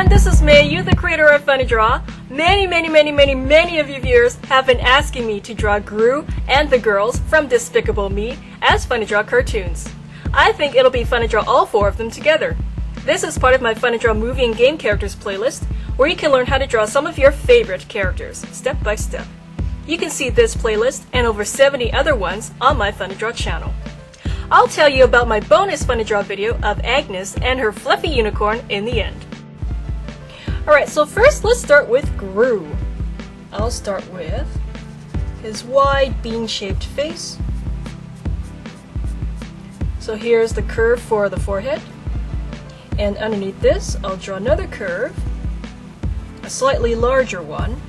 everyone, this is Mei Yu, the creator of Fun2draw. Many of you viewers have been asking me to draw Gru and the girls from Despicable Me as Fun2draw cartoons. I think it'll be fun to draw all four of them together. This is part of my Fun2draw movie and game characters playlist, where you can learn how to draw some of your favorite characters, step by step. You can see this playlist and over 70 other ones on my Fun2draw channel. I'll tell you about my bonus Fun2draw video of Agnes and her fluffy unicorn in the end. Alright, so first let's start with Gru. I'll start with his wide bean-shaped face. So here's the curve for the forehead. And underneath this, I'll draw another curve, a slightly larger one,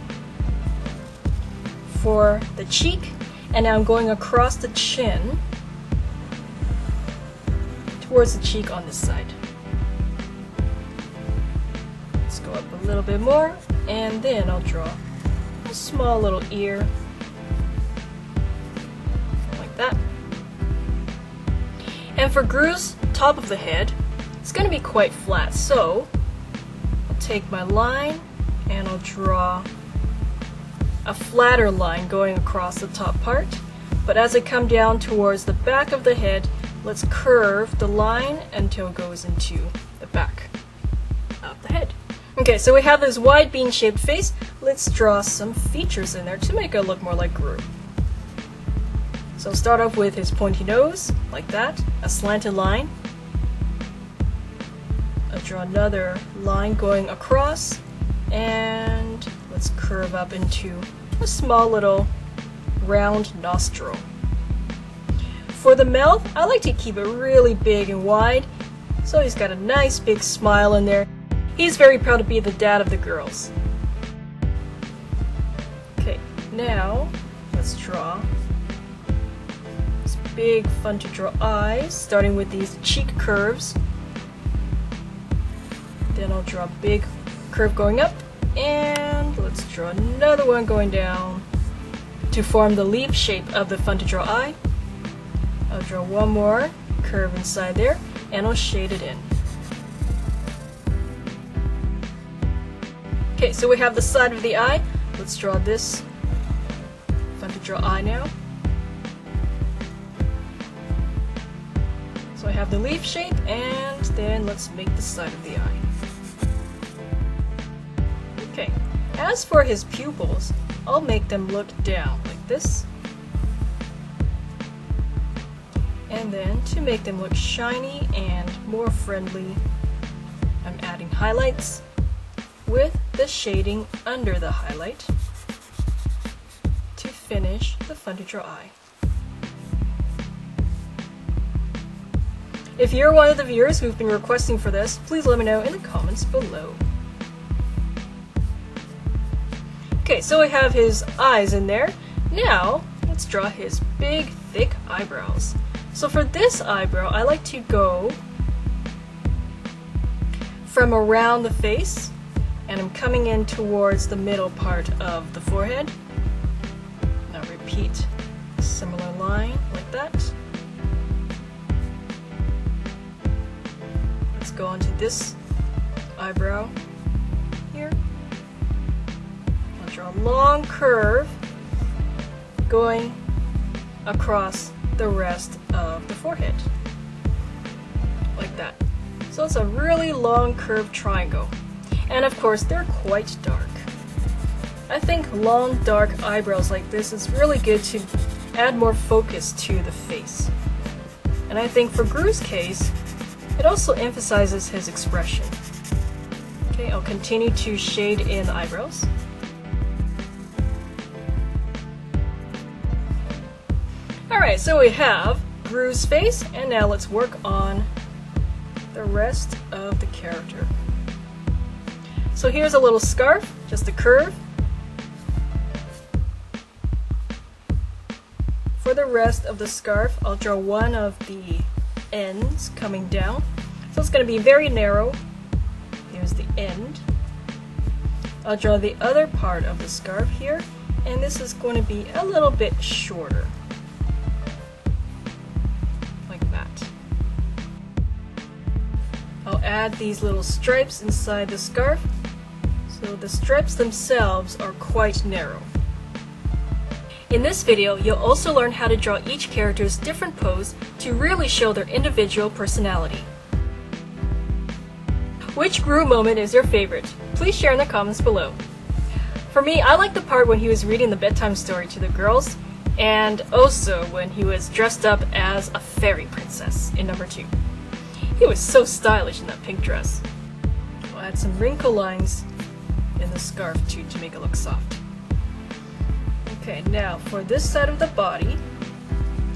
for the cheek. And now I'm going across the chin towards the cheek on this side. Let's go up a little bit more, and then I'll draw a small little ear, like that. And for Gru's top of the head, it's going to be quite flat, so I'll take my line and I'll draw a flatter line going across the top part. But as I come down towards the back of the head, let's curve the line until it goes into the back of the head. Okay, so we have this wide bean-shaped face. Let's draw some features in there to make it look more like Gru. So I'll start off with his pointy nose, like that, a slanted line. I'll draw another line going across, and let's curve up into a small little round nostril. For the mouth, I like to keep it really big and wide, so he's got a nice big smile in there. He's very proud to be the dad of the girls. Okay, now let's draw this big Fun2draw eyes, starting with these cheek curves. Then I'll draw a big curve going up, and let's draw another one going down to form the leaf shape of the Fun2draw eye. I'll draw one more curve inside there, and I'll shade it in. Okay, so we have the side of the eye. Let's draw this Fun2draw eye now. So I have the leaf shape, and then let's make the side of the eye. Okay, as for his pupils, I'll make them look down like this. And then to make them look shiny and more friendly, I'm adding highlights with the shading under the highlight to finish the Fun2draw eye. If you're one of the viewers who've been requesting for this, please let me know in the comments below. Okay, so we have his eyes in there. Now, let's draw his big, thick eyebrows. So for this eyebrow, I like to go from around the face, and I'm coming in towards the middle part of the forehead. Now repeat a similar line like that. Let's go on to this eyebrow here. I'll draw a long curve going across the rest of the forehead, like that. So it's a really long curved triangle. And of course, they're quite dark. I think long, dark eyebrows like this is really good to add more focus to the face. And I think for Gru's case, it also emphasizes his expression. Okay, I'll continue to shade in the eyebrows. Alright, so we have Gru's face, and now let's work on the rest of the character. So here's a little scarf, just a curve. For the rest of the scarf, I'll draw one of the ends coming down. So it's going to be very narrow. Here's the end. I'll draw the other part of the scarf here, and this is going to be a little bit shorter. Like that. I'll add these little stripes inside the scarf. So the stripes themselves are quite narrow. In this video, you'll also learn how to draw each character's different pose to really show their individual personality. Which Gru moment is your favorite? Please share in the comments below. For me, I like the part when he was reading the bedtime story to the girls, and also when he was dressed up as a fairy princess in number 2. He was so stylish in that pink dress. I'll add some wrinkle lines in the scarf too to make it look soft. Okay, now for this side of the body,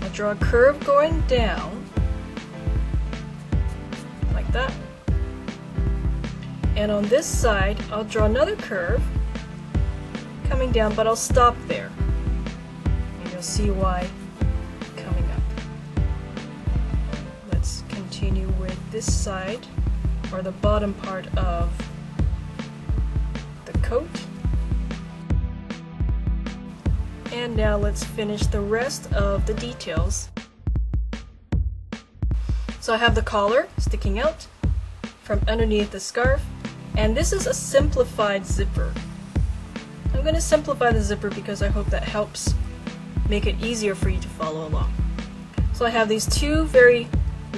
I'll draw a curve going down, like that. And on this side, I'll draw another curve coming down, but I'll stop there. And you'll see why coming up. Let's continue with this side, or the bottom part of the coat. And now let's finish the rest of the details. So I have the collar sticking out from underneath the scarf, and this is a simplified zipper. I'm going to simplify the zipper because I hope that helps make it easier for you to follow along. So I have these two very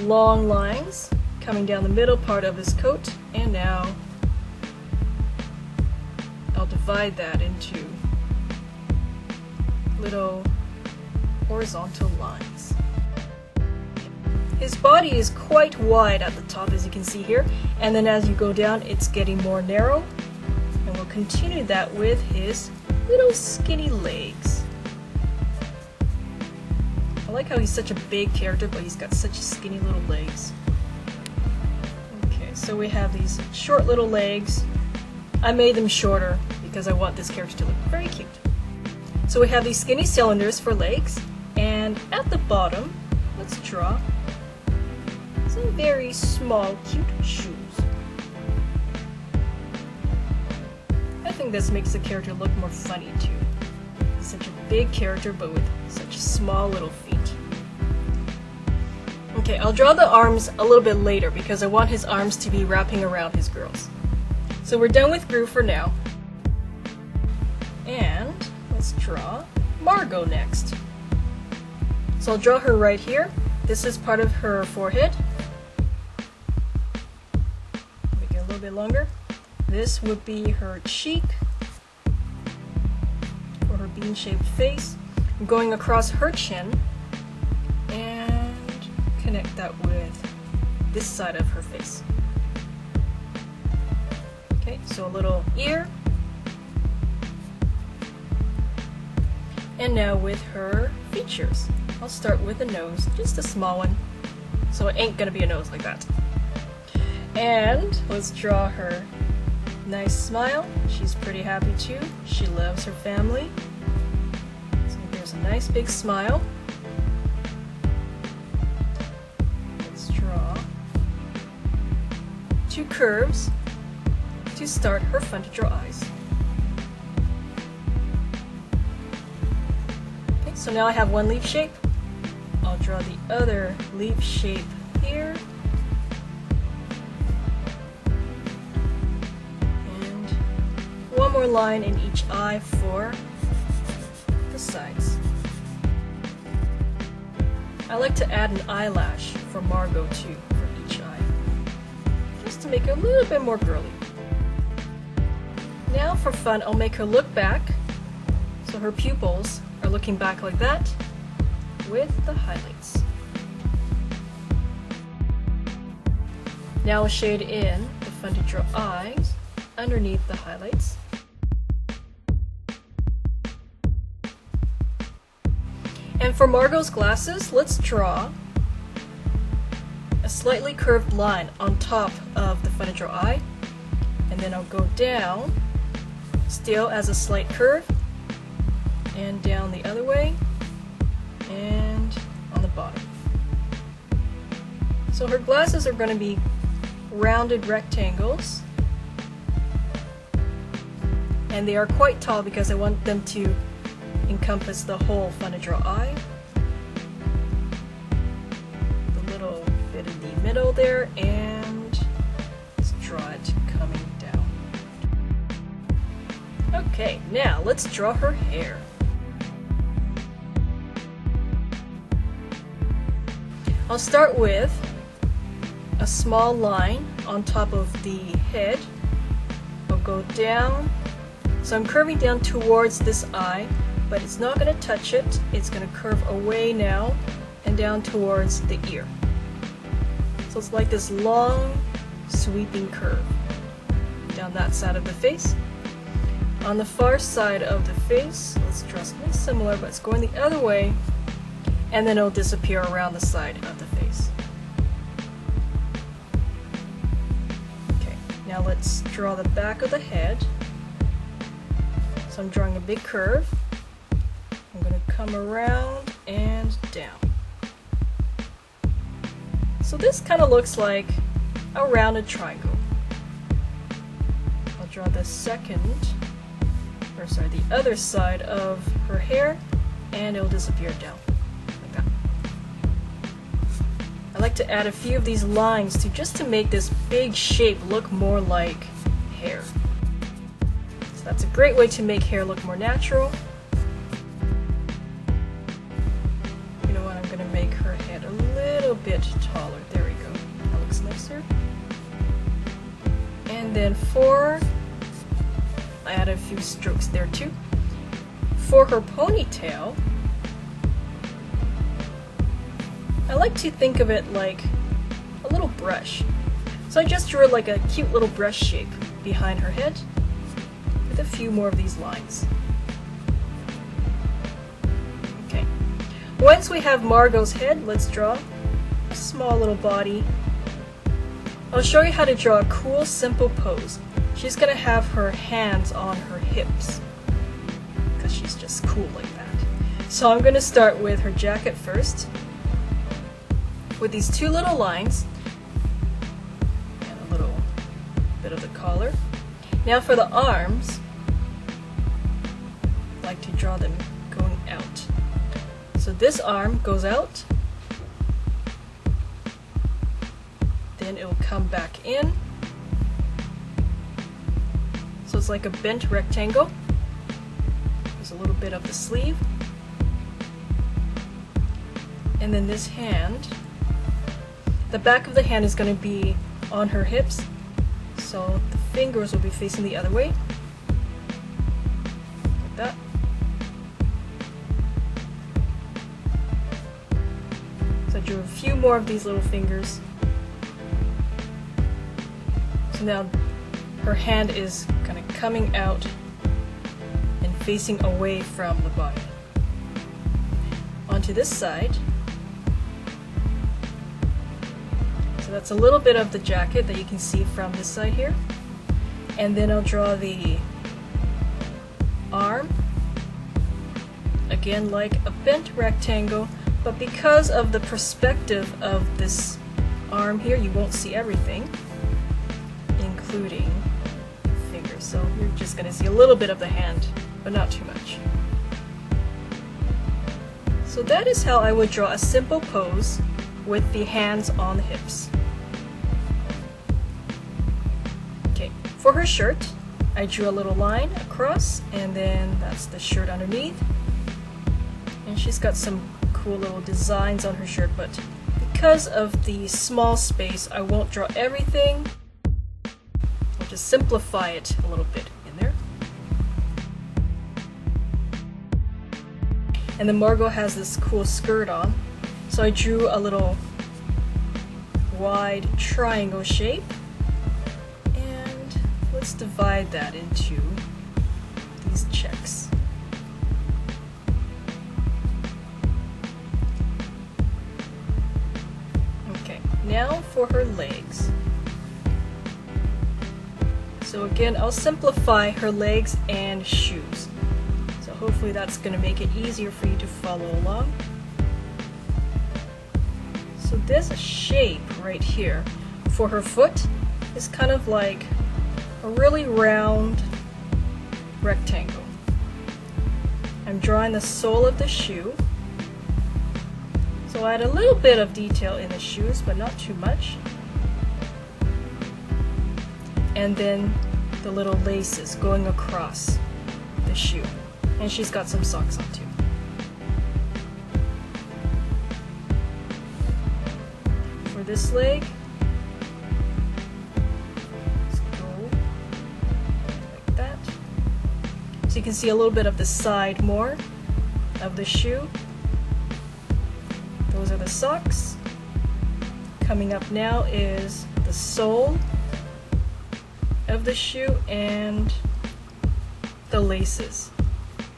long lines coming down the middle part of his coat, and now I'll divide that into little horizontal lines. His body is quite wide at the top, as you can see here, and then as you go down it's getting more narrow, and we'll continue that with his little skinny legs. I like how he's such a big character, but he's got such skinny little legs. Okay, so we have these short little legs. I made them shorter because I want this character to look very cute. So we have these skinny cylinders for legs, and at the bottom, let's draw some very small, cute shoes. I think this makes the character look more funny too. He's such a big character, but with such small little feet. Okay, I'll draw the arms a little bit later because I want his arms to be wrapping around his girls. So we're done with Gru for now. And let's draw Margo next. So I'll draw her right here. This is part of her forehead. Make it a little bit longer. This would be her cheek for her bean-shaped face. I'm going across her chin and connect that with this side of her face. Okay, so a little ear. And now with her features. I'll start with a nose, just a small one. So it ain't gonna be a nose like that. And let's draw her nice smile. She's pretty happy too. She loves her family. So there's a nice big smile. Let's draw two curves to start her Fun2draw eyes. Okay, so now I have one leaf shape. I'll draw the other leaf shape here. And one more line in each eye for the sides. I like to add an eyelash for Margo too, for each eye, just to make it a little bit more girly. Now for fun, I'll make her look back, so her pupils are looking back like that, with the highlights. Now I'll shade in the Fun2draw eyes underneath the highlights. And for Margo's glasses, let's draw a slightly curved line on top of the Fun2draw eye, and then I'll go down, still as a slight curve, and down the other way, and on the bottom. So her glasses are going to be rounded rectangles, and they are quite tall because I want them to encompass the whole Fun2draw eye. The little bit in the middle there, and Okay, now let's draw her hair. I'll start with a small line on top of the head. I'll go down. So I'm curving down towards this eye, but it's not going to touch it. It's going to curve away now and down towards the ear. So it's like this long, sweeping curve down that side of the face. On the far side of the face, let's draw something similar, but it's going the other way, and then it'll disappear around the side of the face. Okay, now let's draw the back of the head. So I'm drawing a big curve. I'm going to come around and down. So this kind of looks like a rounded triangle. I'll draw the other side of her hair, and it'll disappear down like that. I like to add a few of these lines just to make this big shape look more like hair. So that's a great way to make hair look more natural. You know what, I'm going to make her head a little bit taller. There we go. That looks nicer. And then I add a few strokes there too. For her ponytail, I like to think of it like a little brush. So I just drew like a cute little brush shape behind her head with a few more of these lines. Okay. Once we have Margot's head, let's draw a small little body. I'll show you how to draw a cool, simple pose. She's going to have her hands on her hips because she's just cool like that. So I'm going to start with her jacket first with these two little lines and a little bit of the collar. Now for the arms, I like to draw them going out. So this arm goes out, then it'll come back in. So it's like a bent rectangle. There's a little bit of the sleeve. And then this hand, the back of the hand is going to be on her hips. So the fingers will be facing the other way. Like that. So I drew a few more of these little fingers. So now her hand is kind of coming out and facing away from the body. Onto this side. So that's a little bit of the jacket that you can see from this side here. And then I'll draw the arm. Again, like a bent rectangle, but because of the perspective of this arm here, you won't see everything, including fingers. So you're just going to see a little bit of the hand, but not too much. So that is how I would draw a simple pose with the hands on the hips. Okay, for her shirt, I drew a little line across, and then that's the shirt underneath. And she's got some cool little designs on her shirt, but because of the small space, I won't draw everything. I'll just simplify it a little bit in there. And then Margo has this cool skirt on, so I drew a little wide triangle shape, and let's divide that into these checks. Okay, now for her legs. So again, I'll simplify her legs and shoes. So hopefully that's going to make it easier for you to follow along. So this shape right here for her foot is kind of like a really round rectangle. I'm drawing the sole of the shoe. So I add a little bit of detail in the shoes, but not too much. And then the little laces going across the shoe. And she's got some socks on too. For this leg, let's go like that. So you can see a little bit of the side more of the shoe. Those are the socks. Coming up now is the sole of the shoe and the laces.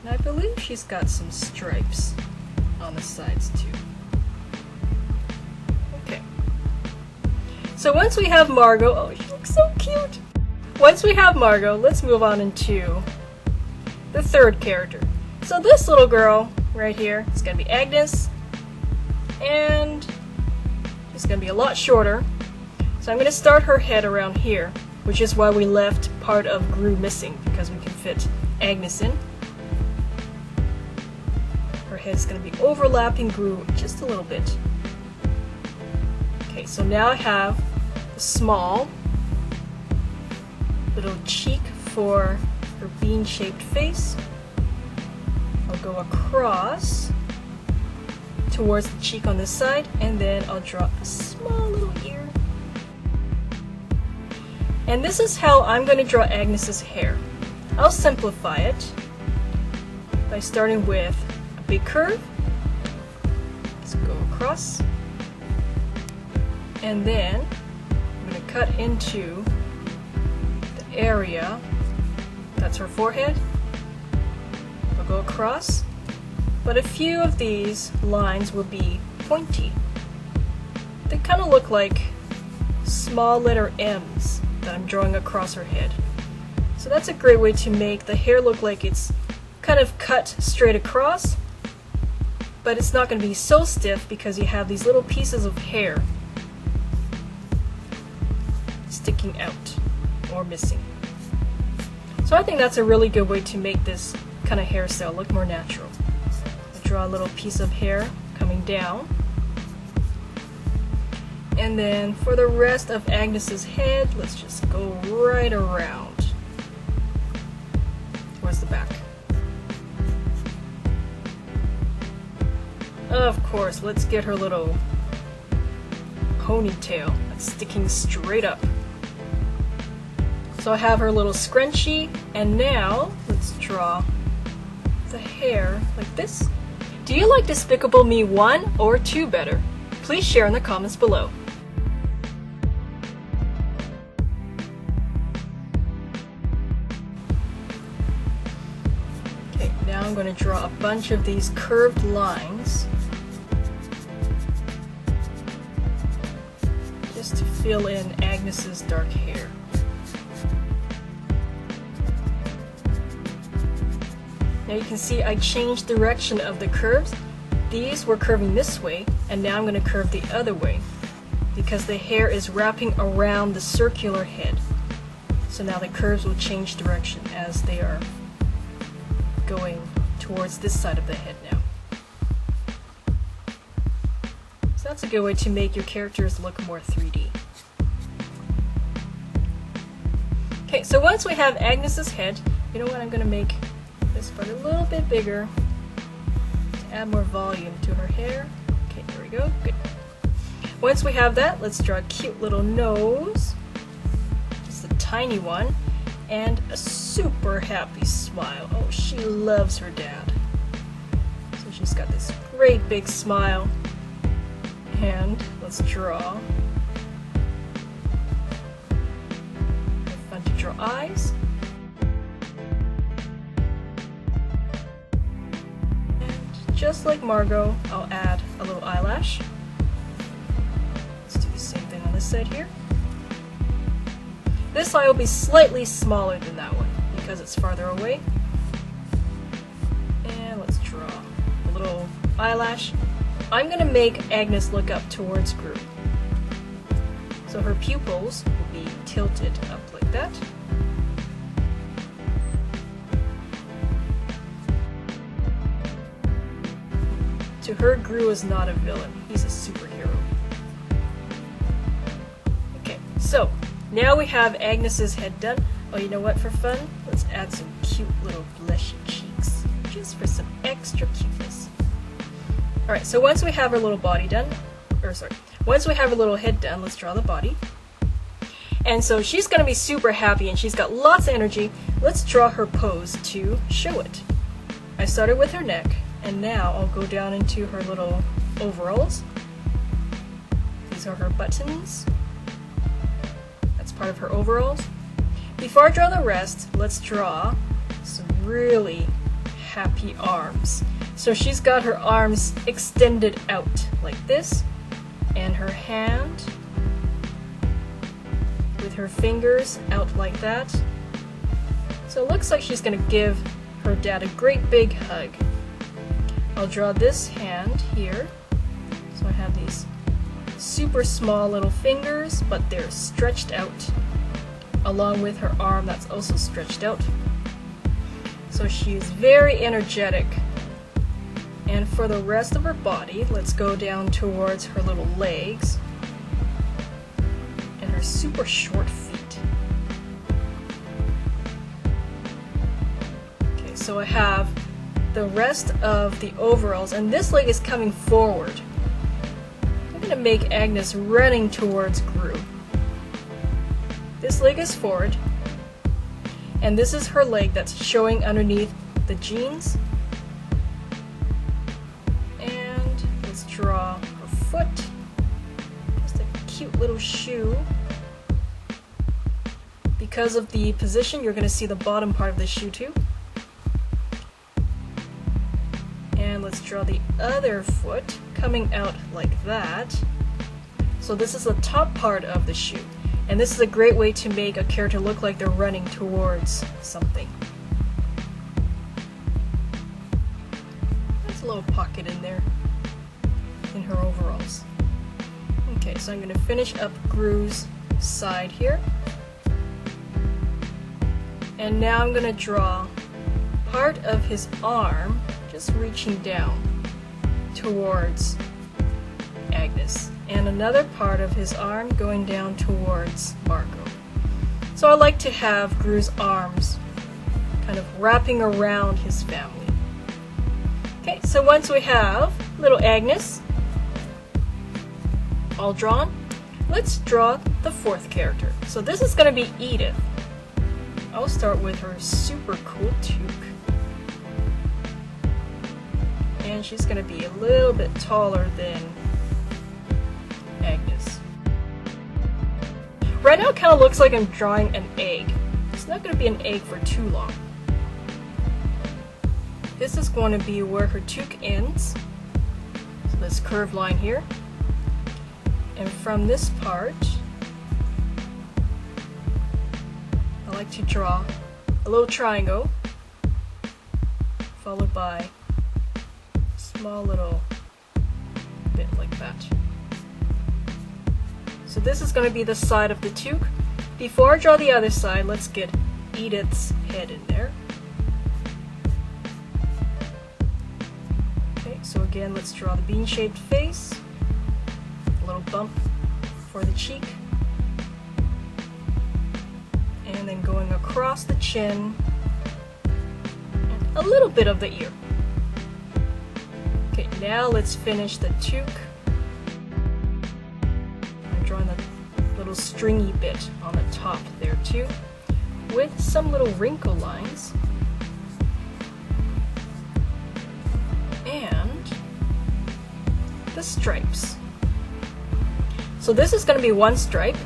And I believe she's got some stripes on the sides too. Okay. So once we have Margo, oh, she looks so cute. Once we have Margo, let's move on into the third character. So this little girl right here is gonna be Agnes, and she's gonna be a lot shorter. So I'm gonna start her head around here, which is why we left part of Gru missing, because we can fit Agnes in. Her head's going to be overlapping Gru just a little bit. Okay, so now I have a small little cheek for her bean-shaped face. I'll go across towards the cheek on this side, and then I'll draw a small little ear. And this is how I'm going to draw Agnes's hair. I'll simplify it by starting with a big curve. Let's go across. And then I'm going to cut into the area that's her forehead. I'll go across. But a few of these lines will be pointy. They kind of look like small letter M's that I'm drawing across her head. So that's a great way to make the hair look like it's kind of cut straight across, but it's not going to be so stiff because you have these little pieces of hair sticking out or missing. So I think that's a really good way to make this kind of hairstyle look more natural. I draw a little piece of hair coming down. And then for the rest of Agnes's head, let's just go right around towards the back. Of course, let's get her little ponytail that's sticking straight up. So I have her little scrunchie, and now let's draw the hair like this. Do you like Despicable Me 1 or 2 better? Please share in the comments below. Now I'm going to draw a bunch of these curved lines just to fill in Agnes's dark hair. Now you can see I changed direction of the curves. These were curving this way, and now I'm going to curve the other way because the hair is wrapping around the circular head. So now the curves will change direction as they are going towards this side of the head now. So that's a good way to make your characters look more 3D. Okay, so once we have Agnes's head, you know what, I'm going to make this part a little bit bigger to add more volume to her hair. Okay, there we go, good. Once we have that, let's draw a cute little nose, just a tiny one, and a super happy smile. Oh, she loves her dad. So she's got this great big smile. And let's draw Fun2draw eyes. And just like Margo, I'll add a little eyelash. Let's do the same thing on this side here. This eye will be slightly smaller than that one because it's farther away. And let's draw a little eyelash. I'm going to make Agnes look up towards Gru. So her pupils will be tilted up like that. To her, Gru is not a villain. He's a superhero. Okay, so now we have Agnes's head done. Oh, you know what, for fun? Let's add some cute little blushy cheeks, just for some extra cuteness. Alright, so once we have her little body done, once we have her little head done, let's draw the body. And so she's going to be super happy and she's got lots of energy. Let's draw her pose to show it. I started with her neck, and now I'll go down into her little overalls. These are her buttons. That's part of her overalls. Before I draw the rest, let's draw some really happy arms. So she's got her arms extended out like this, and her hand with her fingers out like that. So it looks like she's gonna give her dad a great big hug. I'll draw this hand here. So I have these super small little fingers, but they're stretched out, along with her arm that's also stretched out. So she's very energetic. And for the rest of her body, let's go down towards her little legs and her super short feet. Okay, so I have the rest of the overalls, and this leg is coming forward. I'm going to make Agnes running towards Gru. This leg is forward, and this is her leg that's showing underneath the jeans. And let's draw her foot. Just a cute little shoe. Because of the position, you're going to see the bottom part of the shoe too. And let's draw the other foot coming out like that. So this is the top part of the shoe. And this is a great way to make a character look like they're running towards something. There's a little pocket in there, in her overalls. Okay, so I'm going to finish up Gru's side here. And now I'm going to draw part of his arm just reaching down towards Agnes, and another part of his arm going down towards Margo. So I like to have Gru's arms kind of wrapping around his family. Okay, so once we have little Agnes all drawn, let's draw the fourth character. So this is going to be Edith. I'll start with her super cool toque. And she's going to be a little bit taller than Agnes. Right now it kind of looks like I'm drawing an egg. It's not going to be an egg for too long. This is going to be where her toque ends. So this curved line here. And from this part, I like to draw a little triangle, followed by a small little bit like that. So this is going to be the side of the toque. Before I draw the other side, let's get Edith's head in there. Okay, so again, let's draw the bean-shaped face, a little bump for the cheek, and then going across the chin, and a little bit of the ear. Okay, now let's finish the toque. I'm drawing the little stringy bit on the top there too, with some little wrinkle lines. And the stripes. So this is going to be one stripe.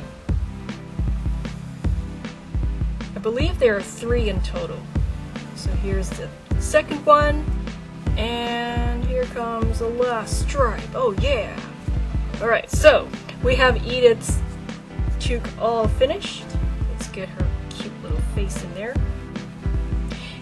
I believe there are 3 in total. So here's the second one, and here comes the last stripe. Oh yeah! Alright, so we have Edith's toque all finished. Let's get her cute little face in there.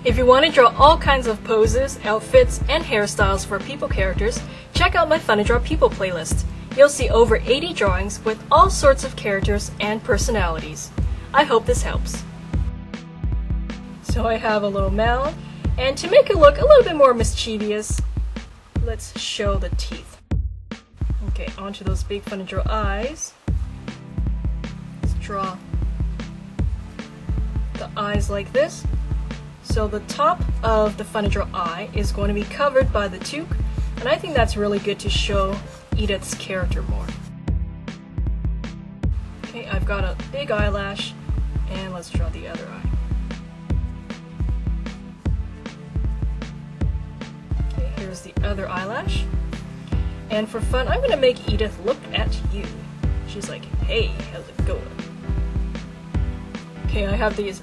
If you want to draw all kinds of poses, outfits, and hairstyles for people characters, check out my Fun2draw People playlist. You'll see over 80 drawings with all sorts of characters and personalities. I hope this helps. So I have a little mouth, and to make it look a little bit more mischievous, let's show the teeth. Okay, onto those big Fun2draw eyes. Let's draw the the eyes like this. So the top of the Fun2draw eye is going to be covered by the toque, and I think that's really good to show Edith's character more. Okay, I've got a big eyelash, and let's draw the other eye. Okay, here's the other eyelash. And for fun, I'm going to make Edith look at you. She's like, hey, how's it going? Okay, I have these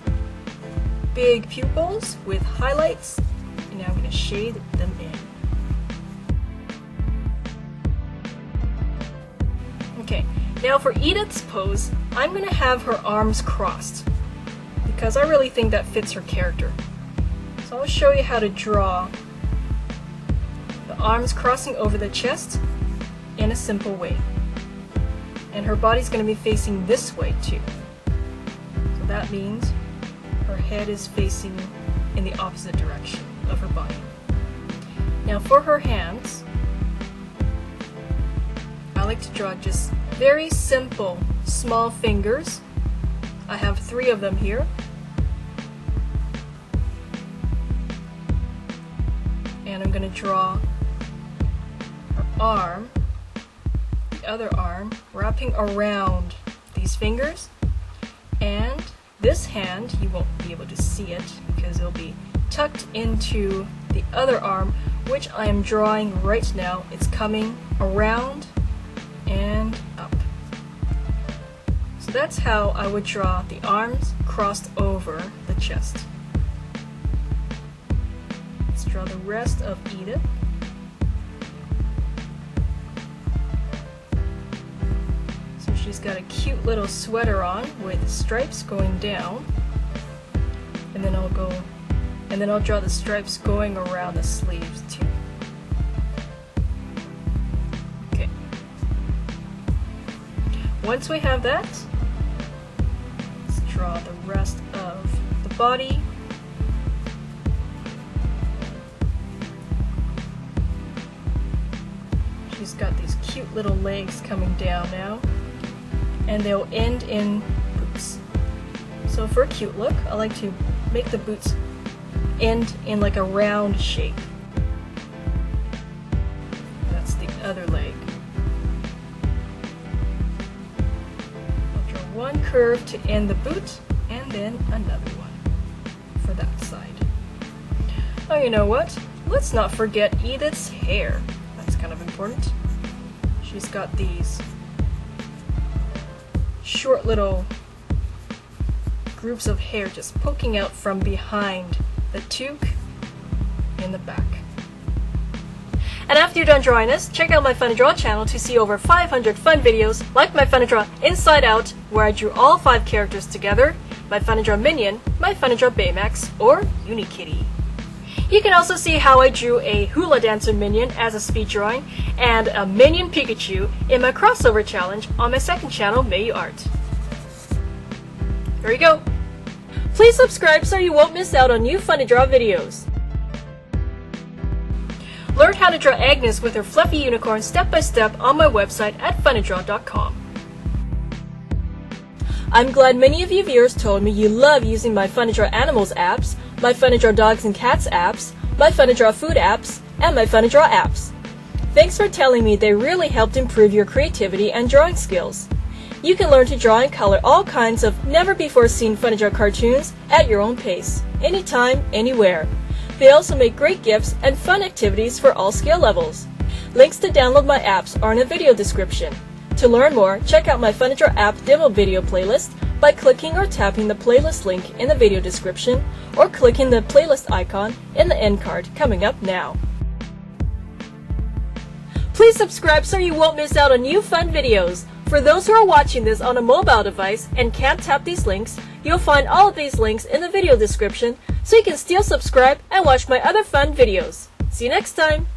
big pupils with highlights, and now I'm going to shade them in. Okay, now for Edith's pose, I'm going to have her arms crossed, because I really think that fits her character. So I'll show you how to draw the arms crossing over the chest in a simple way. And her body's going to be facing this way too. So that means her head is facing in the opposite direction of her body. Now for her hands, I like to draw just very simple small fingers. I have 3 of them here. And I'm going to draw her arm, the other arm, wrapping around these fingers. And this hand, you won't be able to see it because it'll be tucked into the other arm, which I am drawing right now. It's coming around and up. So that's how I would draw the arms crossed over the chest. Let's draw the rest of Edith. So she's got a cute little sweater on with stripes going down. And then I'll draw the stripes going around the sleeves too. Okay. Once we have that, let's draw the rest of the body. She's got these cute little legs coming down now, and they'll end in boots. So for a cute look, I like to make the boots end in like a round shape. That's the other leg. I'll draw one curve to end the boot, and then another one for that side. Oh, you know what? Let's not forget Edith's hair. That's kind of important. She's got these short little groups of hair just poking out from behind the toque in the back. And after you're done drawing this, check out my Fun2draw channel to see over 500 fun videos like my Fun2draw Inside Out, where I drew all 5 characters together, my Fun2draw Minion, my Fun2draw Baymax, or Unikitty. You can also see how I drew a hula dancer minion as a speed drawing and a minion Pikachu in my crossover challenge on my second channel, MeiYuArt. There you go. Please subscribe so you won't miss out on new Fun2draw videos. Learn how to draw Agnes with her fluffy unicorn step by step on my website at Fun2draw.com. I'm glad many of you viewers told me you love using my Fun2draw Animals apps, my Fun2draw Dogs and Cats apps, my Fun2draw Food apps, and my Fun2draw apps. Thanks for telling me they really helped improve your creativity and drawing skills. You can learn to draw and color all kinds of never-before-seen Fun2draw cartoons at your own pace, anytime, anywhere. They also make great gifts and fun activities for all skill levels. Links to download my apps are in the video description. To learn more, check out my Fun2draw app demo video playlist by clicking or tapping the playlist link in the video description, or clicking the playlist icon in the end card coming up now. Please subscribe so you won't miss out on new fun videos. For those who are watching this on a mobile device and can't tap these links, you'll find all of these links in the video description so you can still subscribe and watch my other fun videos. See you next time!